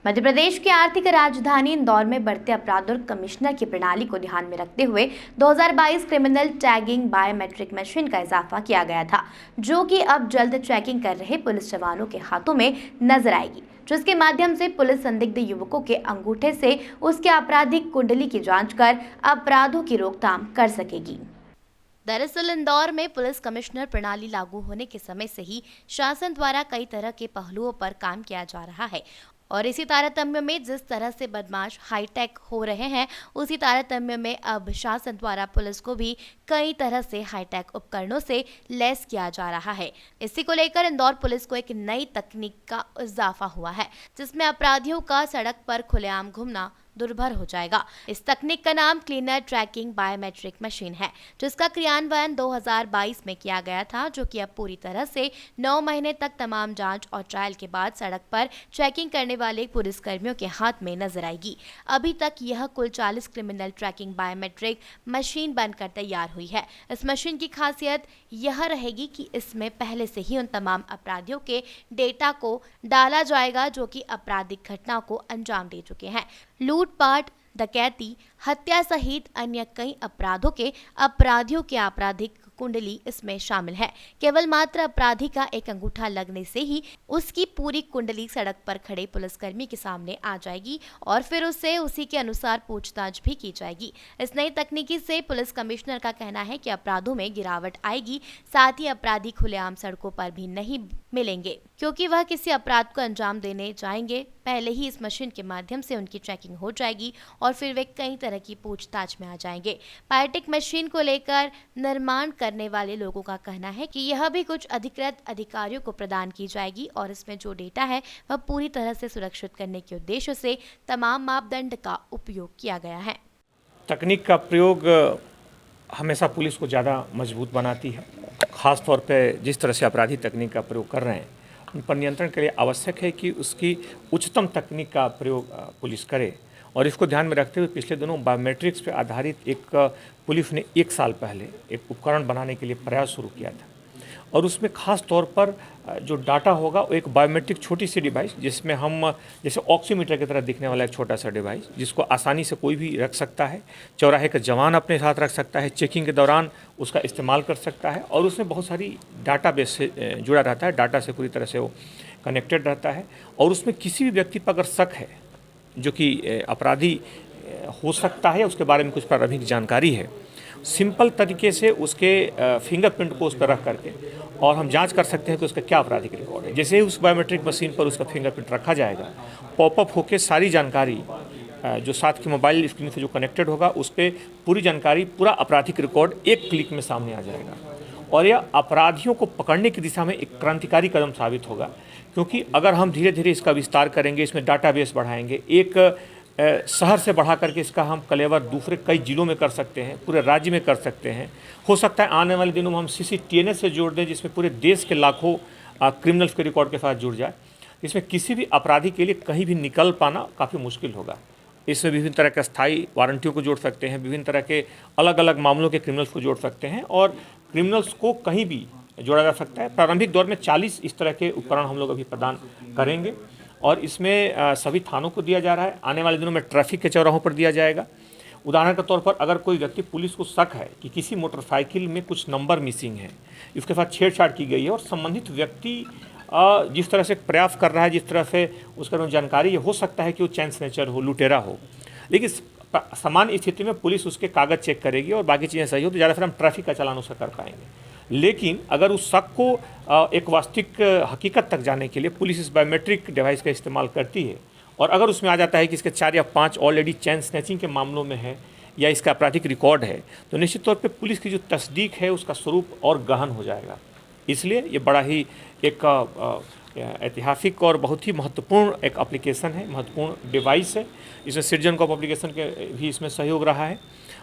मध्य प्रदेश की आर्थिक राजधानी इंदौर में बढ़ते अपराध और कमिश्नर की प्रणाली को ध्यान में रखते हुए 2022 क्रिमिनल टैगिंग बायोमेट्रिक मशीन का इजाफा किया गया था, जो कि अब जल्द चेकिंग कर रहे पुलिस जवानों के हाथों में नजर आएगी, जिसके माध्यम से पुलिस संदिग्ध युवकों के अंगूठे से उसके आपराधिक कुंडली की जांच कर अपराधों की रोकथाम कर सकेगी। दरअसल इंदौर में पुलिस कमिश्नर प्रणाली लागू होने के समय से ही शासन द्वारा कई तरह के पहलुओं पर काम किया जा रहा है और इसी तारतम्य में जिस तरह से बदमाश हाईटेक हो रहे हैं, उसी तारतम्य में अब शासन द्वारा पुलिस को भी कई तरह से हाईटेक उपकरणों से लैस किया जा रहा है। इसी को लेकर इंदौर पुलिस को एक नई तकनीक का इजाफा हुआ है, जिसमें अपराधियों का सड़क पर खुलेआम घूमना दुर्भर हो जाएगा। इस तकनीक का नाम क्लीनर ट्रैकिंग बायोमेट्रिक मशीन है, जिसका क्रियान्वयन 2022 में किया गया था, जो कि अब पूरी तरह से 9 महीने तक तमाम जांच और ट्रायल के बाद सड़क पर चेकिंग करने वाले पुलिसकर्मियों के हाथ में नजर आएगी। अभी तक यह कुल 40 क्रिमिनल ट्रैकिंग बायोमेट्रिक मशीन बनकर तैयार हुई है। इस मशीन की खासियत यह रहेगी कि इसमें पहले से ही उन तमाम अपराधियों के डेटा को डाला जाएगा जो कि आपराधिक घटना को अंजाम दे चुके हैं। लूटपाट, डकैती, हत्या सहित अन्य कई अपराधों के अपराधियों के आपराधिक कुंडली इसमें शामिल है। केवल मात्र अपराधी का एक अंगूठा लगने से ही उसकी पूरी कुंडली सड़क पर खड़े पुलिसकर्मी के सामने आ जाएगी और फिर उससे उसी के अनुसार पूछताछ भी की जाएगी। इस नई तकनीकी से पुलिस कमिश्नर का कहना है कि अपराधों में गिरावट आएगी, साथ ही अपराधी खुलेआम सड़कों पर भी नहीं मिलेंगे, क्योंकि वह किसी अपराध को अंजाम देने जाएंगे, पहले ही इस मशीन के माध्यम से उनकी ट्रैकिंग हो जाएगी और फिर वे कई तरह की पूछताछ में आ जाएंगे। बायोमेट्रिक मशीन को लेकर निर्माण करने वाले लोगों का कहना है कि यह भी कुछ अधिकृत अधिकारियों को प्रदान की जाएगी और इसमें जो डेटा है वह पूरी तरह से सुरक्षित करने के उद्देश्य से तमाम मापदंड का उपयोग किया गया है। तकनीक का प्रयोग हमेशा पुलिस को ज़्यादा मजबूत बनाती है। खास तौर पे जिस तरह से अपराधी तकनीक का प्रयोग कर रहे हैं, उन पर नियंत्रण के लिए आवश्यक है कि उसकी उच्चतम तकनीक का प्रयोग पुलिस करे। और इसको ध्यान में रखते हुए पिछले दिनों बायोमेट्रिक्स पर आधारित एक पुलिस ने 1 साल पहले एक उपकरण बनाने के लिए प्रयास शुरू किया था और उसमें खास तौर पर जो डाटा होगा वो एक बायोमेट्रिक छोटी सी डिवाइस, जिसमें हम जैसे ऑक्सीमीटर की तरह दिखने वाला एक छोटा सा डिवाइस, जिसको आसानी से कोई भी रख सकता है, चौराहे का जवान अपने साथ रख सकता है, चेकिंग के दौरान उसका इस्तेमाल कर सकता है और उसमें बहुत सारी डाटाबेस से जुड़ा रहता है, डाटा से पूरी तरह से वो कनेक्टेड रहता है और उसमें किसी भी व्यक्ति पर अगर शक है जो कि अपराधी हो सकता है, उसके बारे में कुछ प्रारंभिक जानकारी है, सिंपल तरीके से उसके फिंगरप्रिंट को उस पर रख करके और हम जांच कर सकते हैं कि उसका क्या आपराधिक रिकॉर्ड है। जैसे ही उस बायोमेट्रिक मशीन पर उसका फिंगरप्रिंट रखा जाएगा, पॉपअप होकर सारी जानकारी जो साथ की मोबाइल स्क्रीन से जो कनेक्टेड होगा उस पर पूरी जानकारी, पूरा आपराधिक रिकॉर्ड एक क्लिक में सामने आ जाएगा और यह अपराधियों को पकड़ने की दिशा में एक क्रांतिकारी कदम साबित होगा, क्योंकि अगर हम धीरे धीरे इसका विस्तार करेंगे, इसमें डाटाबेस बढ़ाएंगे, एक शहर से बढ़ा करके इसका हम कलेवर दूसरे कई जिलों में कर सकते हैं, पूरे राज्य में कर सकते हैं। हो सकता है आने वाले दिनों में हम CCTNS से जोड़ दें, जिसमें पूरे देश के लाखों क्रिमिनल्स के रिकॉर्ड के साथ जुड़ जाए। इसमें किसी भी अपराधी के लिए कहीं भी निकल पाना काफ़ी मुश्किल होगा। इसमें विभिन्न तरह के स्थायी वारंटियों को जोड़ सकते हैं, विभिन्न तरह के अलग अलग मामलों के क्रिमिनल्स को जोड़ सकते हैं और क्रिमिनल्स को कहीं भी जोड़ा जा सकता है। प्रारंभिक दौर में 40 इस तरह के उपकरण हम लोग अभी प्रदान करेंगे और इसमें सभी थानों को दिया जा रहा है। आने वाले दिनों में ट्रैफिक के चौराहों पर दिया जाएगा। उदाहरण के तौर पर अगर कोई व्यक्ति, पुलिस को शक है कि किसी मोटरसाइकिल में कुछ नंबर मिसिंग है, इसके साथ छेड़छाड़ की गई है और संबंधित व्यक्ति जिस तरह से प्रयास कर रहा है, जिस तरह से उसका जानकारी हो सकता है कि वो चैन स्नैचर हो, लुटेरा हो, लेकिन सामान्य स्थिति में पुलिस उसके कागज़ चेक करेगी और बाकी चीज़ें सही हो तो ज़्यादा फिर हम ट्रैफिक का चालान उसका कर पाएंगे। लेकिन अगर उस शक को एक वास्तविक हकीकत तक जाने के लिए पुलिस इस बायोमेट्रिक डिवाइस का इस्तेमाल करती है और अगर उसमें आ जाता है कि इसके 4 या 5 ऑलरेडी चैन स्नैचिंग के मामलों में है या इसका आपराधिक रिकॉर्ड है, तो निश्चित तौर पे पुलिस की जो तस्दीक है उसका स्वरूप और गहन हो जाएगा। इसलिए ये बड़ा ही एक ऐतिहासिक और बहुत ही महत्वपूर्ण एक एप्लीकेशन है, महत्वपूर्ण डिवाइस है। इसमें सिटीजन को एप्लीकेशन के भी इसमें सहयोग रहा है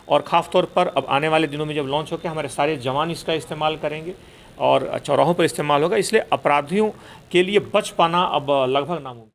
और ख़ास तौर पर अब आने वाले दिनों में जब लॉन्च होकर हमारे सारे जवान इसका इस्तेमाल करेंगे और चौराहों पर इस्तेमाल होगा, इसलिए अपराधियों के लिए बच पाना अब लगभग नामुमकिन।